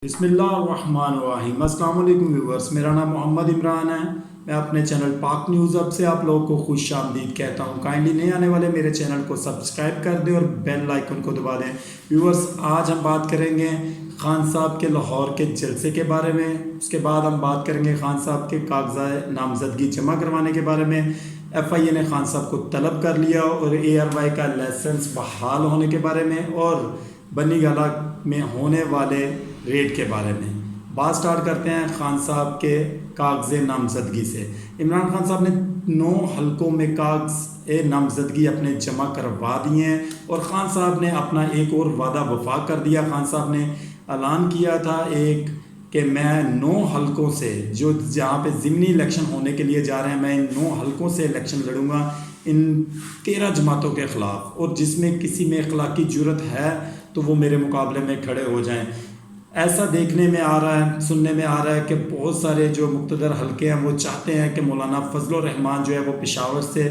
बिस्मिल्लाहिर्रहमानिर्रहीम। अस्सलाम वालेकुम व्यूवर्स, मेरा नाम मोहम्मद इमरान है। मैं अपने चैनल पाक न्यूज़ अब से आप लोगों को खुश आमदीद कहता हूँ। काइंडली नए आने वाले मेरे चैनल को सब्सक्राइब कर दें और बेल आइकन को दबा दें। व्यूवर्स, आज हम बात करेंगे खान साहब के लाहौर के जलसे के बारे में। उसके बाद हम बात करेंगे खान साहब के कागजात नामजदगी जमा करवाने के बारे में। FIA ने खान साहब को तलब कर लिया और ARY का लाइसेंस बहाल होने के बारे में और बनी गाला में होने वाले रेड के बारे में। बात स्टार्ट करते हैं खान साहब के कागज़े नामजदगी से। इमरान खान साहब ने 9 हलकों में कागज़े नामजदगी अपने जमा करवा दिए हैं और ख़ान साहब ने अपना एक और वादा वफा कर दिया। खान साहब ने ऐलान किया था कि मैं 9 हलकों से, जो जहाँ पे ज़िमनी इलेक्शन होने के लिए जा रहे हैं, मैं इन 9 हलकों से इलेक्शन लड़ूंगा इन 13 जमातों के ख़िलाफ़, और जिसमें किसी में अखलाकी जुर्रत है तो वो मेरे मुकाबले में खड़े हो जाएं। ऐसा देखने में आ रहा है, सुनने में आ रहा है कि बहुत सारे जो मुक़्तदर हलके हैं वो चाहते हैं कि मौलाना फजलुर रहमान जो है वो पेशावर से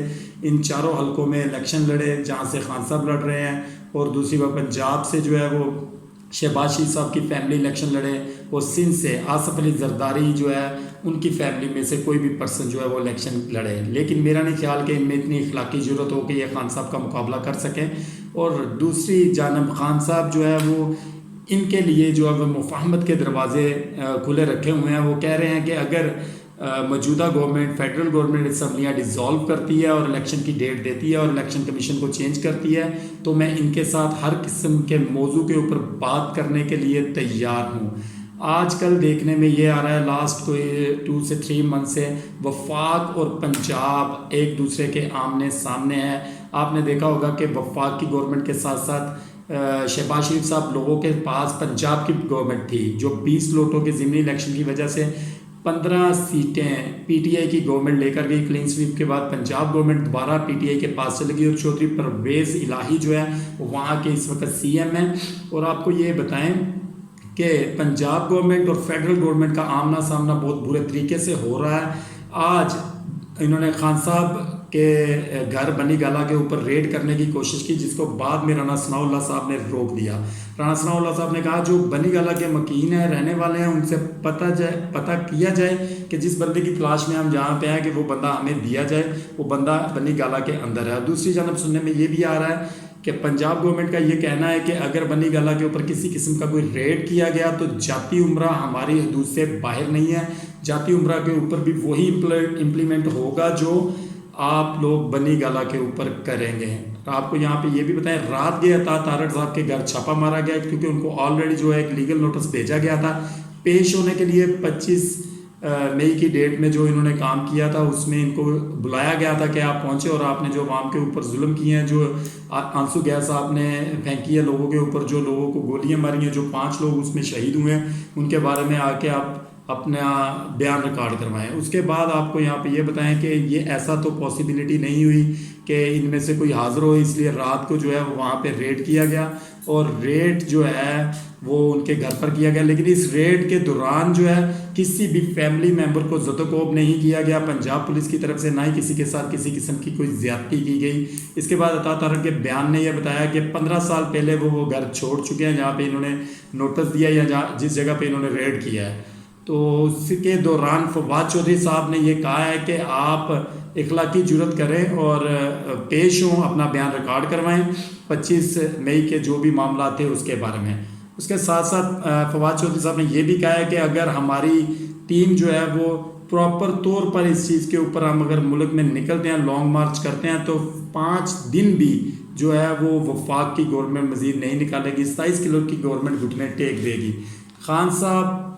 इन चारों हलकों में इलेक्शन लड़े जहाँ से खान साहब लड़ रहे हैं, और दूसरी बात पंजाब से जो है वो शहबाज शरीफ साहब की फैमिली इलेक्शन लड़े, और सिंध से आसफ अली जरदारी जो है उनकी फैमिली में से कोई भी पर्सन जो है वो इलेक्शन लड़े। लेकिन मेरा नहीं ख्याल कि इनमें इतनी अखलाकी ज़रूरत हो कि ये खान साहब का मुकाबला कर सकें। और दूसरी जानब खान साहब जो है वो इनके लिए जो है वो मुफाहमत के दरवाजे खुले रखे हुए हैं। वो कह रहे हैं कि अगर मौजूदा गवर्नमेंट, फेडरल गवर्नमेंट असम्बलियाँ डिज़ोल्व करती है और इलेक्शन की डेट देती है और इलेक्शन कमीशन को चेंज करती है, तो मैं इनके साथ हर किस्म के मौजू के ऊपर बात करने के लिए तैयार हूँ। आजकल देखने में ये आ रहा है, लास्ट कोई 2 से 3 मंथ से वफाक और पंजाब एक दूसरे के आमने सामने है। आपने देखा होगा कि वफाक की गवर्नमेंट के साथ साथ शहबाज शरीफ साहब लोगों के पास पंजाब की गवर्नमेंट थी, जो 20 लोटों के ज़िमनी इलेक्शन की वजह से 15 सीटें PTI की गवर्नमेंट लेकर गई। क्लीन स्वीप के बाद पंजाब गवर्नमेंट दोबारा PTI के पास चली गई और चौधरी परवेज़ इलाही जो है वहाँ के इस वक्त CM हैं। और आपको ये बताएं कि पंजाब गवर्नमेंट और फेडरल गवर्नमेंट का आमना सामना बहुत बुरे तरीके से हो रहा है। आज इन्होंने खान साहब के घर बनी गाला के ऊपर रेड करने की कोशिश की, जिसको बाद में राना सनाउल्लाह साहब ने रोक दिया। राना सनाउल्लाह साहब ने कहा जो बनी गाला के मकीन हैं, रहने वाले हैं, उनसे पता किया जाए कि जिस बंदे की तलाश में हम जहाँ पे हैं कि वो बंदा हमें दिया जाए, वो बंदा बनी गाला के अंदर है। दूसरी जानब सुनने में ये भी आ रहा है कि पंजाब गवर्नमेंट का ये कहना है कि अगर बनी गाला के ऊपर किसी किस्म का कोई रेड किया गया तो जाती उम्रा हमारी हदूद से बाहर नहीं है। जाती उम्रा के ऊपर भी वही इम्प्लीमेंट होगा जो आप लोग बनी गाला के ऊपर करेंगे। आपको यहाँ पे ये भी बताएं, रात गए अता तारड़ साहब के घर छापा मारा गया क्योंकि उनको ऑलरेडी जो है एक लीगल नोटिस भेजा गया था पेश होने के लिए। 25 मई की डेट में जो इन्होंने काम किया था उसमें इनको बुलाया गया था कि आप पहुँचे और आपने जो अवाम के ऊपर जुल्म किए हैं, जो आंसू गैस आपने फेंकी है लोगों के ऊपर, जो लोगों को गोलियाँ मारी हैं, जो 5 लोग उसमें शहीद हुए हैं, उनके बारे में आके आप अपना बयान रिकॉर्ड करवाएं। उसके बाद आपको यहाँ पे ये बताएं कि ये ऐसा तो पॉसिबिलिटी नहीं हुई कि इनमें से कोई हाज़िर हो, इसलिए रात को जो है वो वहाँ पे रेड किया गया और रेड जो है वो उनके घर पर किया गया। लेकिन इस रेड के दौरान जो है किसी भी फैमिली मेम्बर को ज़दोकोब नहीं किया गया पंजाब पुलिस की तरफ से, ना ही किसी के साथ किसी किस्म की कोई ज़्यादती की गई। इसके बाद अता तारड़ के बयान ने यह बताया कि 15 साल पहले वो घर छोड़ चुके हैं जहाँ पे इन्होंने नोटिस दिया या जिस जगह पे इन्होंने रेड किया है। तो उसके दौरान फवाद चौधरी साहब ने ये कहा है कि आप इखलाकी जुर्रत करें और पेश हों, अपना बयान रिकॉर्ड करवाएं 25 मई के जो भी मामला थे उसके बारे में। उसके साथ साथ फवाद चौधरी साहब ने ये भी कहा है कि अगर हमारी टीम जो है वो प्रॉपर तौर पर इस चीज़ के ऊपर हम अगर मुल्क में निकलते हैं, लॉन्ग मार्च करते हैं, तो 5 दिन भी जो है वो वफाक की गवर्नमेंट मज़ीद नहीं निकालेगी, 27 किलो की गवर्नमेंट घुटने टेक देगी। खान साहब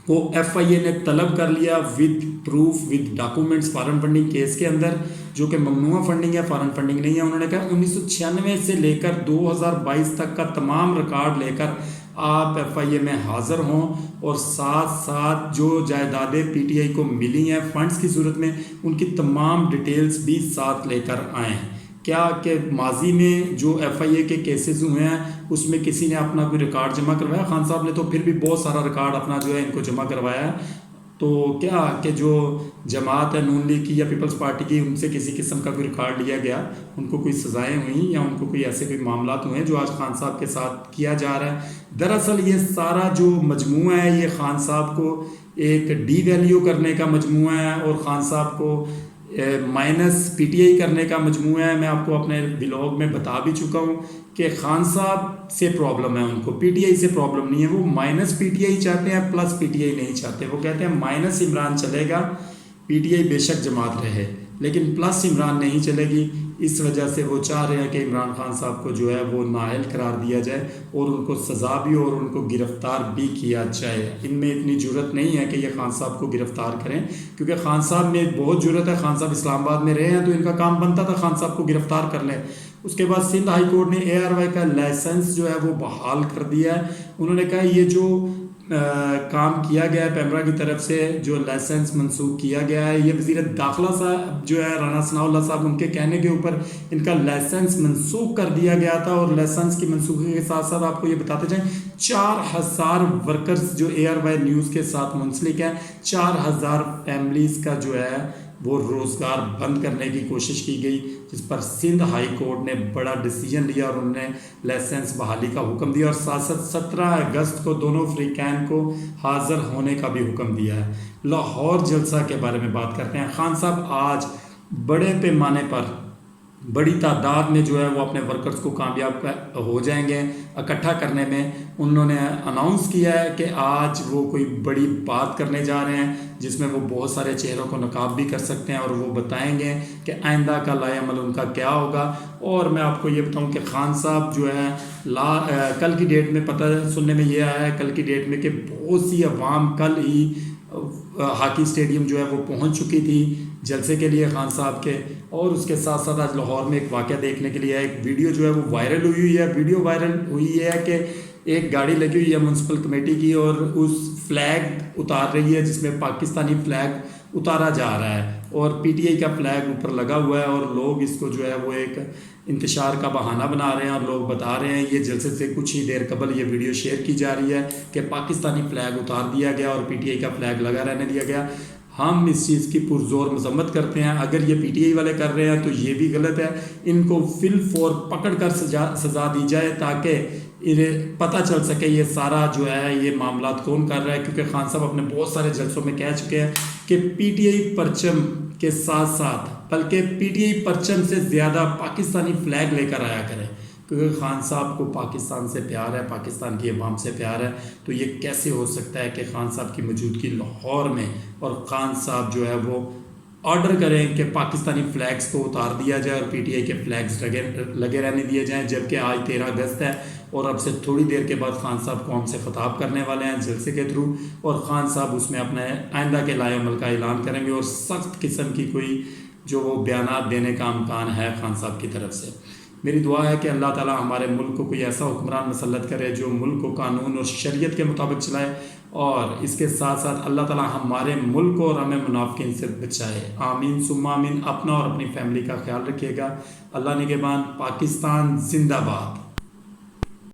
को FIA ने तलब कर लिया with proof, with documents, foreign funding case के अंदर, जो कि ममनुआ फंडिंग है, फॉरेन फंडिंग नहीं है। उन्होंने कहा 1996 से लेकर 2022 तक का तमाम रिकॉर्ड लेकर आप FIA में हाज़िर हों और साथ साथ जो जायदादें PTI को मिली हैं फंड्स की सूरत में, उनकी तमाम डिटेल्स भी साथ लेकर आएँ। क्या कि माजी में जो FIA के केसेस हुए हैं उसमें किसी ने अपना कोई रिकॉर्ड जमा करवाया? खान साहब ने तो फिर भी बहुत सारा रिकॉर्ड अपना जो है इनको जमा करवाया है। तो क्या कि जो जमात है नून लीग की या पीपल्स पार्टी की, उनसे किसी किस्म का कोई रिकॉर्ड लिया गया, उनको कोई सज़ाएं हुई या उनको कोई ऐसे कोई मामला हुए जो आज खान साहब के साथ किया जा रहा है। दरअसल ये सारा जो मजमूआ है ये खान साहब को एक डी वैल्यू करने का मजमूआ है और ख़ान साहब को माइनस पीटीआई करने का मजमूआ है। मैं आपको अपने ब्लॉग में बता भी चुका हूँ कि खान साहब से प्रॉब्लम है, उनको पीटीआई से प्रॉब्लम नहीं है। वो माइनस पीटीआई चाहते हैं, प्लस पीटीआई नहीं चाहते। वो कहते हैं माइनस इमरान चलेगा, पीटीआई बेशक जमात रहे, लेकिन प्लस इमरान नहीं चलेगी। इस वजह से वो चाह रहे हैं कि इमरान खान साहब को जो है वो नाअहल करार दिया जाए और उनको सज़ा भी और उनको गिरफ़्तार भी किया जाए। इनमें इतनी जुर्रत नहीं है कि ये खान साहब को गिरफ़्तार करें, क्योंकि खान साहब में बहुत जुर्रत है। खान साहब इस्लामाबाद में रहे हैं तो इनका काम बनता था खान साहब को गिरफ़्तार कर लें। उसके बाद सिंध हाई कोर्ट ने ARY का लाइसेंस जो है वो बहाल कर दिया है। उन्होंने कहा ये जो काम किया गया है पेमरा की तरफ से, जो लाइसेंस मनसूख किया गया है, ये वज़ीर दाखिला साहब जो है राना सनाउल्लाह साहब, उनके कहने के ऊपर इनका लाइसेंस मनसूख कर दिया गया था। और लाइसेंस की मनसूखी के साथ साथ आपको ये बताते जाएं 4000 वर्कर्स जो ARY न्यूज़ के साथ मुंसलिक है, 4000 फैमिलीज़ का जो है वो रोज़गार बंद करने की कोशिश की गई, जिस पर सिंध हाई कोर्ट ने बड़ा डिसीजन लिया और उन्होंने लाइसेंस बहाली का हुक्म दिया। और साथ साथ 17 अगस्त को दोनों फ्रीकैन को हाज़िर होने का भी हुक्म दिया है। लाहौर जलसा के बारे में बात करते हैं। खान साहब आज बड़े पैमाने पर, बड़ी तादाद में जो है वो अपने वर्कर्स को कामयाब हो जाएंगे इकट्ठा करने में। उन्होंने अनाउंस किया है कि आज वो कोई बड़ी बात करने जा रहे हैं जिसमें वो बहुत सारे चेहरों को नकाब भी कर सकते हैं और वो बताएंगे कि आइंदा का लाएअमल उनका क्या होगा। और मैं आपको ये बताऊं कि खान साहब जो है कल की डेट में पता सुनने में ये आया है कल की डेट में कि बहुत सी अवाम कल ही हॉकी स्टेडियम जो है वो पहुंच चुकी थी जलसे के लिए खान साहब के। और उसके साथ साथ आज लाहौर में एक वाक़या देखने के लिए एक वीडियो जो है वो वायरल हुई है। वीडियो वायरल हुई है कि एक गाड़ी लगी हुई है म्यूनसिपल कमेटी की और उस फ्लैग उतार रही है जिसमें पाकिस्तानी फ्लैग उतारा जा रहा है और पीटीआई का फ्लैग ऊपर लगा हुआ है। और लोग इसको जो है वो एक इंतशार का बहाना बना रहे हैं और लोग बता रहे हैं, ये जलसे से कुछ ही देर कबल ये वीडियो शेयर की जा रही है कि पाकिस्तानी फ्लैग उतार दिया गया और पीटीआई का फ्लैग लगा रहने दिया गया। हम इस चीज़ की पुरजोर मजम्मत करते हैं। अगर ये पीटीआई वाले कर रहे हैं तो ये भी गलत है। इनको फिल फोर पकड़ कर सज़ा दी जाए ताकि इन्हें पता चल सके ये सारा जो है ये मामला कौन कर रहा है। क्योंकि खान साहब अपने बहुत सारे जलसों में कह चुके हैं कि पीटीआई परचम के साथ साथ बल्कि पीटीआई परचम से ज़्यादा पाकिस्तानी फ्लैग लेकर आया करें, क्योंकि खान साहब को पाकिस्तान से प्यार है, पाकिस्तान की अवाम से प्यार है। तो ये कैसे हो सकता है कि खान साहब की मौजूदगी लाहौर में और खान साहब जो है वो ऑर्डर करें कि पाकिस्तानी फ्लैग्स को उतार दिया जाए और पीटीआई के फ्लैग्स लगे रहने दिए जाएं, जबकि आज 13 अगस्त है और अब से थोड़ी देर के बाद खान साहब कौम से ख़िताब करने वाले हैं जलसे के थ्रू और खान साहब उसमें अपने आइंदा के लाएअमल का ऐलान करेंगे और सख्त किस्म की कोई जो वो बयानात देने का इम्कान है खान साहब की तरफ से। मेरी दुआ है कि अल्लाह ताला हमारे मुल्क को कोई ऐसा हुक्मरान मुसल्लत करे जो मुल्क को कानून और शरीयत के मुताबिक चलाए और इसके साथ साथ अल्लाह ताला हमारे मुल्क को और हमें मुनाफिकीन से बचाए। आमीन सुम्मा आमीन। अपना और अपनी फैमिली का ख्याल रखिएगा। अल्लाह निगहबान। पाकिस्तान जिंदाबाद।